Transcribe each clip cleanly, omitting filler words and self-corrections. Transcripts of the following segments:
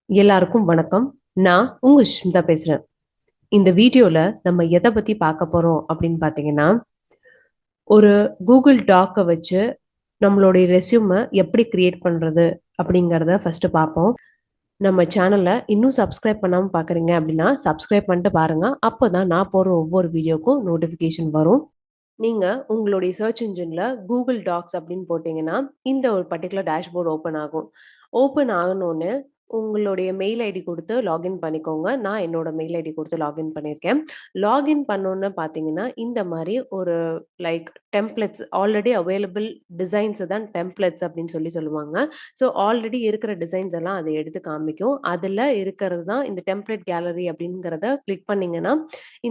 எல்லாருக்கும் வணக்கம். நான் உங்க சுஷ்மிதா பேசுறேன். இந்த வீடியோல நம்ம எதை பத்தி பார்க்க போறோம் அப்படின்னு பார்த்தீங்கன்னா, ஒரு கூகுள் டாக்க வச்சு நம்மளுடைய ரெஸ்யூம எப்படி கிரியேட் பண்றது அப்படிங்கிறத ஃபர்ஸ்ட் பார்ப்போம். நம்ம சேனலை இன்னும் சப்ஸ்கிரைப் பண்ணாம பார்க்குறீங்க அப்படின்னா, சப்ஸ்கிரைப் பண்ணிட்டு பாருங்க. அப்பதான் நான் போடுற ஒவ்வொரு வீடியோக்கும் நோட்டிஃபிகேஷன் வரும். நீங்க உங்களுடைய சர்ச் இன்ஜின்ல கூகுள் டாக்ஸ் அப்படின்னு போட்டீங்கன்னா, இந்த ஒரு பர்ட்டிகுலர் டேஷ்போர்ட் ஓப்பன் ஆகும். ஓப்பன் ஆகணும்னு உங்களுடைய மெயில் ஐடி குடுத்து லாகின் பண்ணிக்கோங்க. நான் என்னோட மெயில் ஐடி குடுத்து லாகின் பண்ணியிருக்கேன். லாகின் பண்ணோனே பார்த்தீங்கன்னா, இந்த மாரி ஒரு லைக் டெம்ப்ளேட்ஸ் ஆல்ரெடி அவைலபிள் டிசைன்ஸ தான் டெம்ப்ளேட்ஸ் அப்படின்னு சொல்லுவாங்க. ஸோ ஆல்ரெடி இருக்கிற டிசைன்ஸ் எல்லாம் அது எடுத்து காமிக்கும். அதுல இருக்கிறது தான் இந்த டெம்ப்ளேட் கேலரி அப்படிங்கிறத கிளிக் பண்ணீங்கன்னா,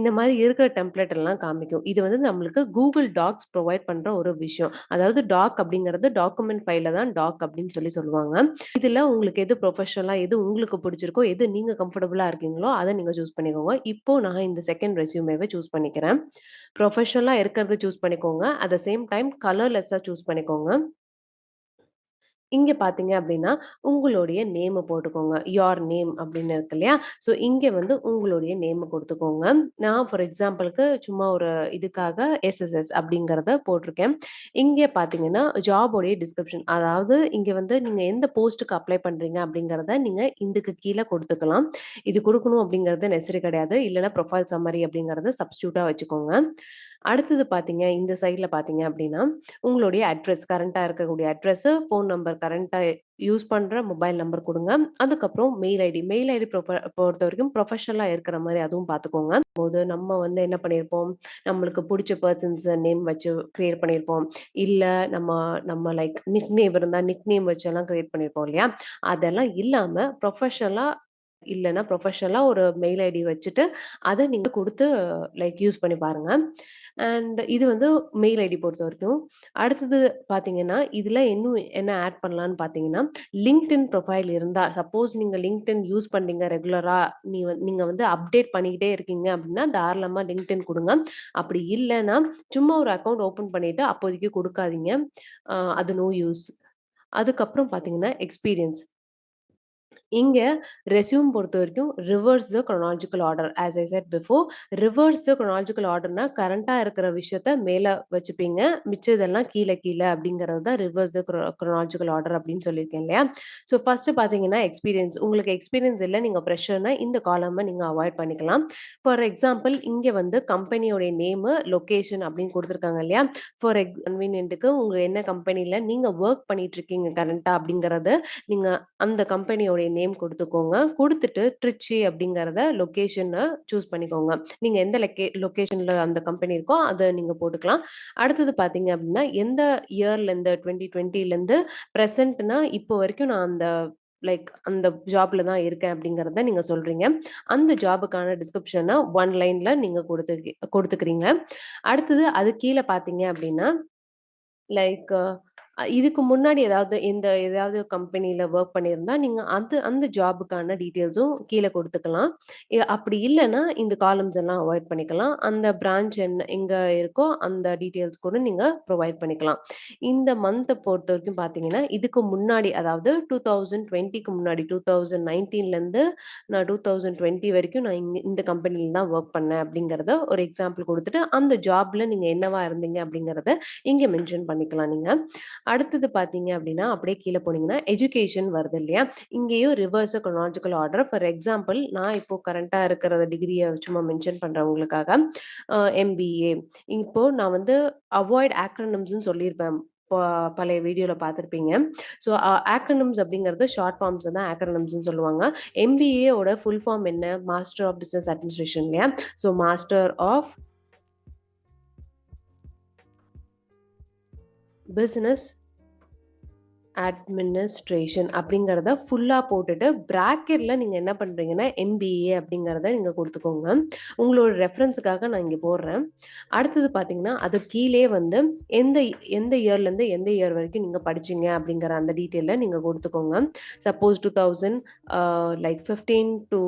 இந்த மாரி இருக்கிற டெம்ப்ளேட் எல்லாம் காமிக்கும். இது வந்து நம்மளுக்கு கூகுள் டாக்ஸ் ப்ரொவைட் பண்ற ஒரு விஷயம். அதாவது டாக் அப்படிங்கிறது டாக்குமெண்ட் ஃபைல தான் டாக் அப்படின்னு சொல்லுவாங்க. இதுல உங்களுக்கு எது ப்ரொஃபஷனலா, எது உங்களுக்கு பிடிச்சிருக்கோ, எது நீங்க கம்ஃபர்டபுளா இருக்கீங்களோ, அத நீங்க சூஸ் பண்ணிக்கோங்க. இப்போ நான் இந்த செகண்ட் ரெஸ்யூமேவ சூஸ் பண்ணிக்கிறேன். ப்ரொஃபஷனலா இருக்கிறத சூஸ் பண்ணிக்கோங்க. அட் த சேம் டைம் கலர்லெஸ்ஸா சூஸ் பண்ணிக்கோங்க. இங்க பார்த்தீங்க அப்டின்னா, உங்களுடைய நேம போட்டுக்கோங்க. யோர் நேம் அப்டின்னு இருக்கு இல்லையா? ஸோ இங்க வந்து உங்களுடைய நேம குடுத்துக்கோங்க. நான் ஃபார் எக்ஸாம்பிள்க்கு சும்மா ஒரு இதுக்காக எஸ்எஸ்எஸ் அப்டிங்கிறத போட்டிருக்கேன். இங்க பார்த்தீங்கன்னா, ஜாபோடைய டிஸ்கிரிப்ஷன் அதாவது இங்க வந்து நீங்க எந்த போஸ்ட்டுக்கு அப்ளை பண்றீங்க அப்டிங்கிறத நீங்க இதுக்கு கீழ குடுத்துக்கலாம். இது குடுக்கணும் அப்டிங்கிறது நெசசரி கிடையாது. இல்லன்னா ப்ரொஃபைல் சம்மரி அப்டிங்கிறத சப்ஸ்டிட்யூட்டா வச்சுக்கோங்க. அடுத்தது பார்த்தீங்க, இந்த சைட்ல பார்த்தீங்க அப்டின்னா, உங்களுடைய அட்ரஸ் கரண்ட்டா இருக்கக்கூடிய அட்ரஸு, ஃபோன் நம்பர் கரண்ட்டா யூஸ் பண்ற மொபைல் நம்பர் குடுங்க. அதுக்கப்புறம் மெயில் ஐடி. மெயில் ஐடி பொறுத்தவரைக்கும் ப்ரொஃபஷனலா இருக்கிற மாரி அதுவும் பார்த்துக்கோங்க. போது நம்ம வந்து என்ன பண்ணியிருப்போம், நம்மளுக்கு புடிச்ச பெர்சன்ஸ் நேம் வச்சு கிரியேட் பண்ணியிருப்போம். இல்ல நம்ம நம்ம லைக் நிக் நேம் இருந்தா நிக் நேம் வச்செல்லாம் கிரியேட் பண்ணியிருப்போம் இல்லையா? அதெல்லாம் இல்லாம ப்ரொஃபஷனலா ஒரு மெயில் ஐடி வச்சுட்டு, அத நீங்க குடுத்து லைக் யூஸ் பண்ணி பாருங்க. அண்ட் இது வந்து மெயில் ஐடி பொறுத்தவரைக்கும். அடுத்தது பார்த்தீங்கன்னா, இதுல இன்னும் என்ன ஆட் பண்ணலான்னு பார்த்தீங்கன்னா, LinkedIn ப்ரொஃபைல் இருந்தா, சப்போஸ் நீங்க LinkedIn யூஸ் பண்றீங்க ரெகுலரா, நீங்க வந்து அப்டேட் பண்ணிக்கிட்டே இருக்கீங்க அப்டின்னா, தாராளமா LinkedIn குடுங்க. அப்படி இல்லன்னா, சும்மா ஒரு அக்கவுண்ட் ஓப்பன் பண்ணிட்டு அப்போதைக்கு குடுக்காதீங்க. அது நோ யூஸ். அதுக்கப்புறம் பார்த்தீங்கன்னா, எக்ஸ்பீரியன்ஸ். இங்க ரெஸ்யூம் பொறுத்தவரைக்கும் reverse the chronological order. As I said before reverse the chronological ஆர்டர்னா கரண்ட்டா இருக்கிற விஷயத்த மேல வச்சுப்பீங்க. மிச்சதெல்லாம் கீழ கீழ அப்படிங்கிறது தான் ரிவர்ஸ் த குரோனாலஜிக்கல் ஆர்டர் அப்படின்னு சொல்லியிருக்கேன் இல்லையா? ஸோ ஃபர்ஸ்ட் பார்த்தீங்கன்னா எக்ஸ்பீரியன்ஸ். உங்களுக்கு எக்ஸ்பீரியன்ஸ் இல்ல, நீங்க ஃப்ரெஷர்னா இந்த காலம நீங்க அவாய்ட் பண்ணிக்கலாம். ஃபார் எக்ஸாம்பிள் இங்க வந்து கம்பெனியோட நேமு, லொகேஷன் அப்படின்னு குடுத்துருக்காங்க இல்லையா? ஃபார் கன்வீனியன்ட்க்கு உங்க என்ன கம்பெனில நீங்க வொர்க் பண்ணிட்டு இருக்கீங்க கரண்ட்டா அப்படிங்கிறத நீங்க அந்த கம்பெனியோடைய நேம் குடுத்துக்கோங்க. குடுத்துட்டு ட்ரிச்சி அப்படிங்கிறத லொகேஷன சூஸ் பண்ணிக்கோங்க. நீங்க எந்த லொகேஷன்ல அந்த கம்பெனி இருக்கோ, அத நீங்க போட்டுக்கலாம். அடுத்தது பார்த்தீங்க அப்படின்னா, எந்த இயர்லேருந்து 2020லேருந்து பிரசன்ட்னா இப்போ வரைக்கும் நான் அந்த லைக் அந்த ஜாப்ல தான் இருக்கேன் அப்படிங்கிறத நீங்க சொல்றீங்க. அந்த ஜாபுக்கான டிஸ்கிரிப்ஷன 1 லைன்ல நீங்க குடுத்துக்கிறீங்க. அடுத்தது அது கீழ பார்த்தீங்க அப்படின்னா லைக் இதுக்கு முன்னாடி ஏதாவது கம்பெனில வொர்க் பண்ணியிருந்தா, நீங்க அந்த ஜாபுக்கான டீட்டெயில்ஸும் கீழ குடுத்துக்கலாம். அப்படி இல்லன்னா, இந்த காலம்ஸ் எல்லாம் அவாய்ட் பண்ணிக்கலாம். அந்த பிரான்ச் எங்க இருக்கோ, அந்த டீட்டெயில்ஸ் கூட நீங்க ப்ரொவைட் பண்ணிக்கலாம். இந்த மந்த்த பொறுத்தவரைக்கும் பார்த்தீங்கன்னா, இதுக்கு முன்னாடி அதாவது 2020க்கு முன்னாடி 2019லருந்து நான் 2020 வரைக்கும் நான் இந்த கம்பெனில தான் வொர்க் பண்ணேன் அப்படிங்கிறத ஒரு எக்ஸாம்பிள் குடுத்துட்டு, அந்த ஜாப்ல நீங்க என்னவா இருந்தீங்க அப்படிங்கிறத இங்க மென்ஷன் பண்ணிக்கலாம் நீங்க. அடுத்தது பார்த்தீங்க அப்படின்னா, அப்படியே கீழ போனீங்கன்னா, எஜுகேஷன் வருது இல்லையா? இங்கேயும் reverse chronological order. For example நான் இப்போ கரண்ட்டா இருக்கிற டிகிரிய சும்மா மென்ஷன் பண்றேன் உங்களுக்காக. எம்பிஏ. இப்போ நான் வந்து அவாய்ட் ஆக்ரோனிம்ஸ்ன்னு சொல்லியிருப்பேன். ப பழைய வீடியோல பார்த்திருப்பீங்க. ஸோ ஆக்ரோனிம்ஸ் அப்படிங்கிறது ஷார்ட் ஃபார்ம்ஸ் தான் ஆக்ரோனிம்ஸ்ன்னு சொல்லுவாங்க. எம்பிஏ ஓட ஃபுல் ஃபார்ம் என்ன? மாஸ்டர் ஆஃப் பிசினஸ் அட்மினிஸ்ட்ரேஷன் இல்லையா? So master of business administration அப்படிங்கிறத ஃபுல்லா போட்டுட்டு, பிராக்கெட்ல நீங்க என்ன பண்றீங்கன்னா, எம்பிஏ அப்படிங்கிறத நீங்க குடுத்துக்கோங்க. உங்களோட ரெஃபரன்ஸுக்காக நான் இங்க போடுறேன். அடுத்தது பார்த்தீங்கன்னா, அது கீழயே வந்து எந்த எந்த இயர்லேருந்து எந்த இயர் வரைக்கும் நீங்க படிச்சீங்க அப்படிங்கிற அந்த டீட்டெயில நீங்க குடுத்துக்கோங்க. சப்போஸ் 2000 லைக் 15 டூ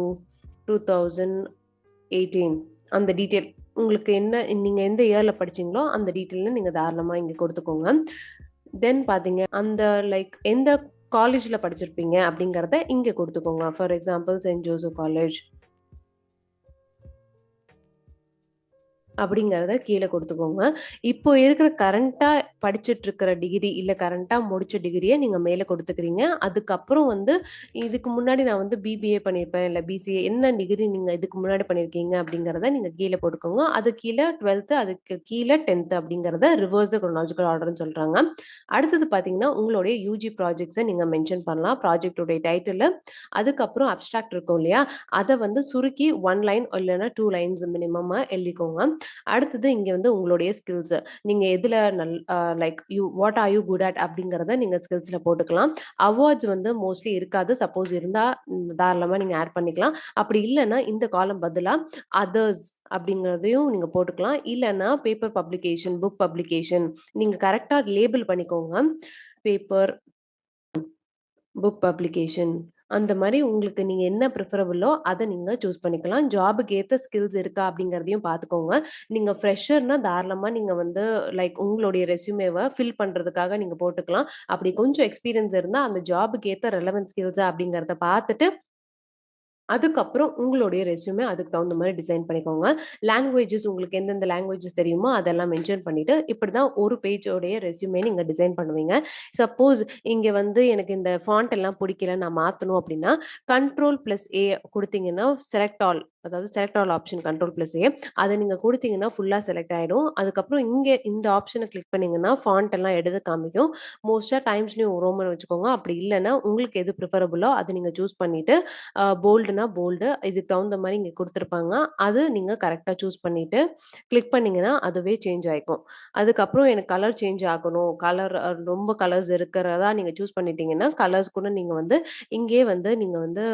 2018 அந்த டீட்டெயில் உங்களுக்கு என்ன நீங்க எந்த இயர்ல படிச்சீங்களோ, அந்த டீட்டெயில நீங்க தாராளமா இங்க குடுத்துக்கோங்க. தென் பார்த்தீங்க அந்த லைக் எந்த காலேஜ்ல படிச்சிருப்பீங்க அப்படிங்கிறத இங்க குடுத்துக்கோங்க. For example Saint Joseph college அப்படிங்கிறத கீழ குடுத்துக்கோங்க. இப்போ இருக்கிற கரண்ட்டா படிச்சுட்டு இருக்கிற டிகிரி, இல்ல கரண்ட்டா முடிச்ச டிகிரிய நீங்க மேல குடுத்துக்கிறீங்க. அதுக்கப்புறம் வந்து இதுக்கு முன்னாடி நான் வந்து பிபிஏ பண்ணியிருப்பேன், இல்ல பிசிஏ என்ன டிகிரி நீங்க இதுக்கு முன்னாடி பண்ணியிருக்கீங்க அப்படிங்கிறத நீங்க கீழ போட்டுக்கோங்க. அது கீழ 12த் அதுக்கு கீழ 10த் அப்படிங்கிறத ரிவர்ஸ் குரோனாலஜிக்கல் ஆர்டர்ன்னு சொல்றாங்க. அடுத்தது பார்த்தீங்கன்னா, உங்களுடைய யுஜி ப்ராஜெக்ட்ஸ நீங்க மென்ஷன் பண்ணலாம். ப்ராஜெக்ட்டோட டைட்டிலு, அதுக்கப்புறம் அப்ஸ்ட்ராக்ட் இருக்கும் இல்லையா? அத வந்து சுருக்கி 1 லைன் இல்லன்னா 2 லைன்ஸ் மினிமமா எழுதிக்கோங்க. அடுத்தது இங்க வந்து உங்களுடைய ஸ்கில்ஸ். நீங்க எதுல like what are you good at அப்படிங்கிறத நீங்க ஸ்கில்ஸ்ல போட்டுக்கலாம். அவார்ட்ஸ் வந்து மோஸ்ட்லி இருக்காது. சப்போஸ் இருந்தா தாராளமா நீங்க ஆட் பண்ணிக்கலாம். அப்படி இல்லன்னா இந்த காலம் பதிலா அதர்ஸ் அப்படிங்கிறதையும் நீங்க போட்டுக்கலாம். இல்லன்னா பேப்பர் பப்ளிகேஷன், புக் பப்ளிகேஷன் நீங்க கரெக்ட்டா லேபிள் பண்ணிக்கோங்க. Paper book publication. அந்த மாரி உங்களுக்கு நீங்க என்ன ப்ரிஃபரபிளோ அத நீங்க சூஸ் பண்ணிக்கலாம். ஜாப்க்கு ஏத்த ஸ்கில்ஸ் இருக்கா அப்படிங்கிறதையும் பார்த்துக்கோங்க. நீங்க ஃப்ரெஷர்னா தாராளமா நீங்க வந்து லைக் உங்களுடைய ரெஸ்யூமேவ ஃபில் பண்றதுக்காக நீங்க போட்டுக்கலாம். அப்படி கொஞ்சம் எக்ஸ்பீரியன்ஸ் இருந்தா அந்த ஜாப்க்கு ஏத்த ரெலவன்ட் ஸ்கில்ஸா அப்படிங்கிறத பார்த்துட்டு அதுக்கப்புறம் உங்களுடைய ரெஸ்யூமே அதுக்கு தகுந்த மாரி டிசைன் பண்ணிக்கோங்க. லாங்குவேஜஸ் உங்களுக்கு எந்தெந்த லாங்குவேஜஸ் தெரியுமோ அதெல்லாம் மென்ஷன் பண்ணிட்டு, இப்படிதான் ஒரு பேஜோடைய ரெஸ்யூமே நீங்க டிசைன் பண்ணுவீங்க. சப்போஸ் இங்க வந்து எனக்கு இந்த ஃபாண்ட் எல்லாம் பிடிக்கல நான் மாத்தணும் அப்படின்னா, கண்ட்ரோல்+A குடுத்தீங்கன்னா செலக்ட் ஆல் அதாவது செலக்ட் ஆல் ஆப்ஷன் கண்ட்ரோல்+A அத நீங்க குடுத்தீங்கன்னா ஃபுல்லா செலக்ட் ஆயிடும். அதுக்கப்புறம் இங்க இந்த ஆப்ஷன கிளிக் பண்ணீங்கன்னா, ஃபாண்ட் எல்லாம் எடுத்து காமிக்கும். மோஸ்ட்டா டைம்ஸ் நியூ ரோமன் வச்சுக்கோங்க. அப்படி இல்லன்னா உங்களுக்கு எது ப்ரிஃபரபிளோ அத நீங்க சூஸ் பண்ணிட்டு போல்டுனா போல்டு. இதுக்கு தகுந்த மாரி இங்க குடுத்துருப்பாங்க. அது நீங்க கரெக்ட்டா சூஸ் பண்ணிட்டு, கிளிக் பண்ணீங்கன்னா, அதுவே சேஞ்ச் ஆயிக்கும். அதுக்கப்புறம் எனக்கு கலர் சேஞ்ச் ஆகணும். கலர் ரொம்ப கலர்ஸ் இருக்கிறதா நீங்க சூஸ் பண்ணிட்டீங்கன்னா, கலர்ஸ் கூட நீங்க வந்து இங்கேயே வந்து நீங்க வந்து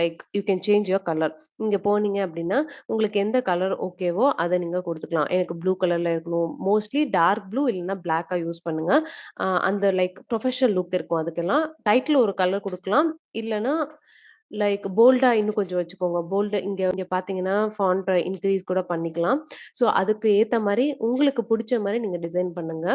like you can change your colour. இங்க போனீங்க அப்டின்னா, உங்களுக்கு எந்த கலர் ஓகேவோ அத நீங்க குடுத்துக்கலாம். எனக்கு ப்ளூ கலர்ல இருக்கணும். மோஸ்ட்லி டார்க் ப்ளூ இல்லன்னா பிளாக்கா யூஸ் பண்ணுங்க. அந்த லைக் ப்ரொஃபஷனல் லுக் இருக்கும் அதுக்கெல்லாம். டைட்டில் ஒரு கலர் குடுக்கலாம். இல்லன்னா லைக் போல்டா இன்னும் கொஞ்சம் வச்சுக்கோங்க. போல்டு இங்க இங்க பார்த்தீங்கன்னா, ஃபாண்ட் இன்கிரீஸ் கூட பண்ணிக்கலாம். ஸோ, அதுக்கு ஏத்த மாரி உங்களுக்கு புடிச்ச மாரி நீங்க டிசைன் பண்ணுங்க.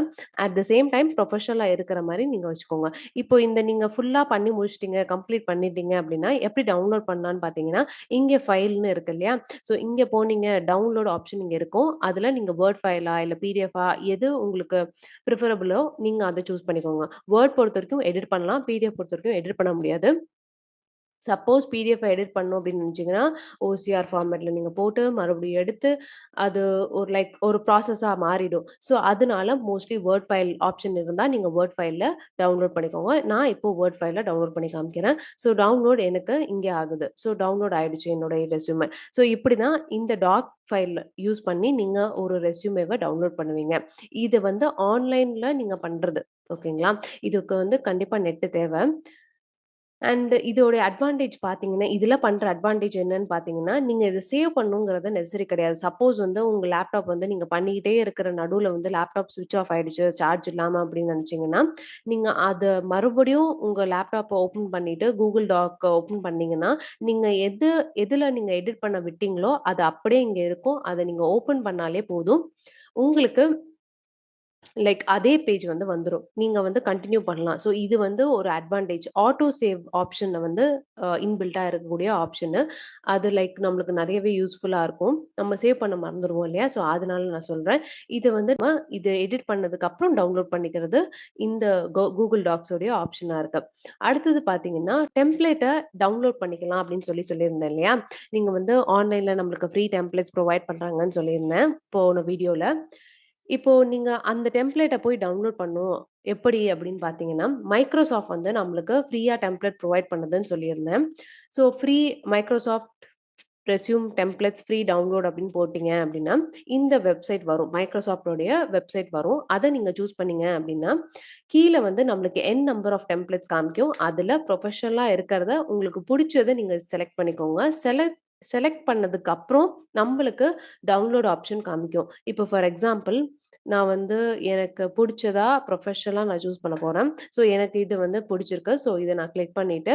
அட் த சேம் டைம் ப்ரொஃபஷனலா இருக்கிற மாரி நீங்க வச்சுக்கோங்க. இப்போ இந்த நீங்க ஃபுல்லா பண்ணி முடிச்சுட்டீங்க, கம்ப்ளீட் பண்ணிட்டீங்க அப்டின்னா, எப்படி டவுன்லோட் பண்ணலான்னு பார்த்தீங்கன்னா, இங்க ஃபைல்னு இருக்கு இல்லையா? ஸோ, இங்க போனீங்க டவுன்லோட் ஆப்ஷன் இங்க இருக்கும். அதுல நீங்க வேர்ட் ஃபைலா, இல்ல பிடிஎஃபா எது உங்களுக்கு ப்ரிஃபரபிளோ நீங்க அத சூஸ் பண்ணிக்கோங்க. வேர்ட் பொறுத்தவரைக்கும் எடிட் பண்ணலாம். பிடிஎஃப் பொறுத்தவரைக்கும் எடிட் பண்ண முடியாது. சப்போஸ் பிடிஎஃப் எடிட் பண்ணணும் அப்படின்னு நினைச்சீங்கன்னா, ஓசிஆர் ஃபார்மேட்ல நீங்க போட்டு மறுபடியும் எடுத்து, அது ஒரு லைக் ஒரு ப்ராசஸா மாறிடும். ஸோ, அதனால மோஸ்ட்லி வேர்ட் ஃபைல் ஆப்ஷன் இருந்தா, நீங்க வேர்ட் ஃபைல்ல டவுன்லோட் பண்ணிக்கோங்க. நான் இப்போ வேர்ட் ஃபைல்ல டவுன்லோட் பண்ணி காமிக்கிறேன். ஸோ, டவுன்லோட் எனக்கு இங்கே ஆகுது. ஸோ, டவுன்லோட் ஆயிடுச்சு என்னுடைய ரெஸ்யூமே. ஸோ, இப்படிதான் இந்த டாக் ஃபைல் யூஸ் பண்ணி நீங்க ஒரு ரெஸ்யூமேவ டவுன்லோட் பண்ணுவீங்க. இது வந்து ஆன்லைன்ல நீங்க பண்றது. ஓகேங்களா? இதுக்கு வந்து கண்டிப்பா நெட் தேவ. அண்ட் இதோட அட்வான்டேஜ் பார்த்தீங்கன்னா, இதுல பண்ற அட்வான்டேஜ் என்னன்னு பார்த்தீங்கன்னா, நீங்க இத சேவ் பண்ணணுங்கிறது நெசசரி கிடையாது. சப்போஸ் வந்து உங்க லேப்டாப் வந்து நீங்க பண்ணிக்கிட்டே இருக்கிற நடுவுல வந்து லேப்டாப் ஸ்விட்ச் ஆஃப் ஆயிடுச்சு, சார்ஜ் இல்லாம அப்படின்னு நினைச்சீங்கன்னா, நீங்க அத மறுபடியும் உங்க லேப்டாப்ப ஓப்பன் பண்ணிட்டு Google டாக்க ஓப்பன் பண்ணீங்கன்னா, நீங்க எதுல நீங்க எடிட் பண்ண விட்டீங்களோ, அது அப்படியே இங்க இருக்கும். அத நீங்க ஓப்பன் பண்ணாலே போதும். உங்களுக்கு லைக் அதே பேஜ் வந்து வந்துரும். நீங்க வந்து கன்டின்யூ பண்ணலாம். ஸோ இது வந்து ஒரு அட்வான்டேஜ். ஆட்டோ சேவ் ஆப்ஷன்ல வந்து இன்பில்ட்டா இருக்கக்கூடிய ஆப்ஷனு. அது லைக் நம்மளுக்கு நெறையவே யூஸ்ஃபுல்லா இருக்கும். நம்ம சேவ் பண்ண மறந்துருவோம் இல்லையா? ஸோ அதனால நான் சொல்றேன். இது வந்து நம்ம இத எடிட் பண்ணதுக்கு அப்புறம் டவுன்லோட் பண்ணிக்கிறது இந்த Google டாக்ஸ் உடைய ஆப்ஷனா இருக்கு. அடுத்தது பார்த்தீங்கன்னா, டெம்ப்ளேட்ட டவுன்லோட் பண்ணிக்கலாம் அப்படின்னு சொல்லியிருந்தேன் இல்லையா? நீங்க வந்து ஆன்லைன்ல நம்மளுக்கு ஃப்ரீ டெம்ப்ளேட்ஸ் ப்ரொவைட் பண்றாங்கன்னு சொல்லியிருந்தேன் போன வீடியோல. இப்போ நீங்க அந்த டெம்ப்ளேட்ட போய் டவுன்லோட் பண்ணணும். எப்படி அப்படின்னு பார்த்தீங்கன்னா, மைக்ரோசாஃப்ட் வந்து நம்மளுக்கு ஃப்ரீயா டெம்ப்ளேட் ப்ரொவைட் பண்ணுதுன்னு சொல்லியிருந்தேன். So free Microsoft resume templates free download அப்படின்னு போட்டீங்க அப்படின்னா, இந்த வெப்சைட் வரும். மைக்ரோசாஃப்ட்டோடைய வெப்சைட் வரும். அத நீங்க சூஸ் பண்ணீங்க அப்படின்னா, கீழ வந்து நம்மளுக்கு நம்பர் ஆஃப் டெம்ப்ளேட்ஸ் காமிக்கும். அதுல ப்ரொஃபஷனலா இருக்கிறத உங்களுக்கு புடிச்சத நீங்க செலக்ட் பண்ணிக்கோங்க. செலக்ட் பண்ணதுக்கு அப்புறம் நம்பளுக்கு டவுன்லோட் ஆப்ஷன் காமிக்கும். இப்போ ஃபார் எக்ஸாம்பிள் நான் வந்து எனக்கு புடிச்சதா ப்ரொஃபஷனலா நான் சூஸ் பண்ண போறேன். ஸோ எனக்கு இது வந்து புடிச்சிருக்கு. ஸோ இத நான் கிளிக் பண்ணிட்டு,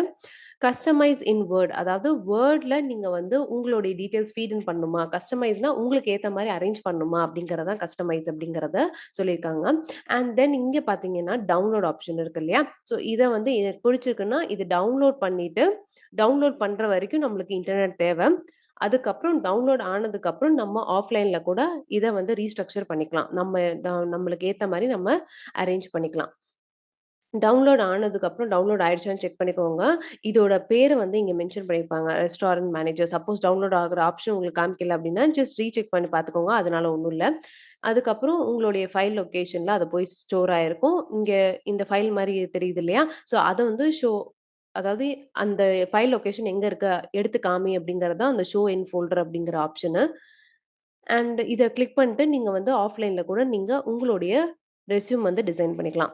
கஸ்டமைஸ் இன் வேர்ட். அதாவது வேர்ட்ல நீங்க வந்து உங்களுடைய டீட்டெயில்ஸ் ஃபீட் இன் பண்ணணுமா? கஸ்டமைஸ்னா உங்களுக்கு ஏத்த மாரி அரேஞ்ச் பண்ணணுமா? அப்படிங்கிறது தான் கஸ்டமைஸ் அப்படிங்கிறத சொல்லியிருக்காங்க. அண்ட் தென் இங்க பார்த்தீங்கன்னா, டவுன்லோட் ஆப்ஷன் இருக்கு இல்லையா? ஸோ இத வந்து எனக்கு பிடிச்சிருக்குன்னா, இது டவுன்லோட் பண்ணிட்டு, டவுன்லோட் பண்ற வரைக்கும் நம்மளுக்கு இன்டர்நெட் தேவ. அதுக்கப்புறம் டவுன்லோட் ஆனதுக்கப்புறம் நம்ம ஆஃப்லைன்ல கூட இத வந்து ரீஸ்ட்ரக்சர் பண்ணிக்கலாம். நம்மளுக்கு ஏத்த மாரி நம்ம அரேஞ்ச் பண்ணிக்கலாம். டவுன்லோட் ஆனதுக்கப்புறம் டவுன்லோட் ஆயிடுச்சான்னு செக் பண்ணிக்கோங்க. இதோட பேர வந்து இங்க மென்ஷன் பண்ணியிருப்பாங்க. Restaurant manager. சப்போஸ் டவுன்லோட் ஆகுற ஆப்ஷன் உங்களுக்கு காமிக்கல அப்டின்னா, ஜஸ்ட் ரீசெக் பண்ணி பார்த்துக்கோங்க. அதனால ஒண்ணும் இல்ல. அதுக்கப்புறம் உங்களுடைய ஃபைல் லொகேஷன்ல அது போய் ஸ்டோர் ஆயிருக்கும். இங்க இந்த ஃபைல் மாரி தெரியுது இல்லையா? ஸோ அத வந்து அதாவது அந்த ஃபைல் லொகேஷன் எங்க இருக்கு? எடுத்து காமி அப்டிங்கிறது தான் அந்த ஷோ இன் ஃபோல்டர் அப்டிங்கிற ஆப்ஷனு. அண்ட் இத கிளிக் பண்ணிட்டு நீங்க வந்து ஆஃப்லைன்ல கூட நீங்க உங்களுடைய ரெஸ்யூம் வந்து டிசைன் பண்ணிக்கலாம்.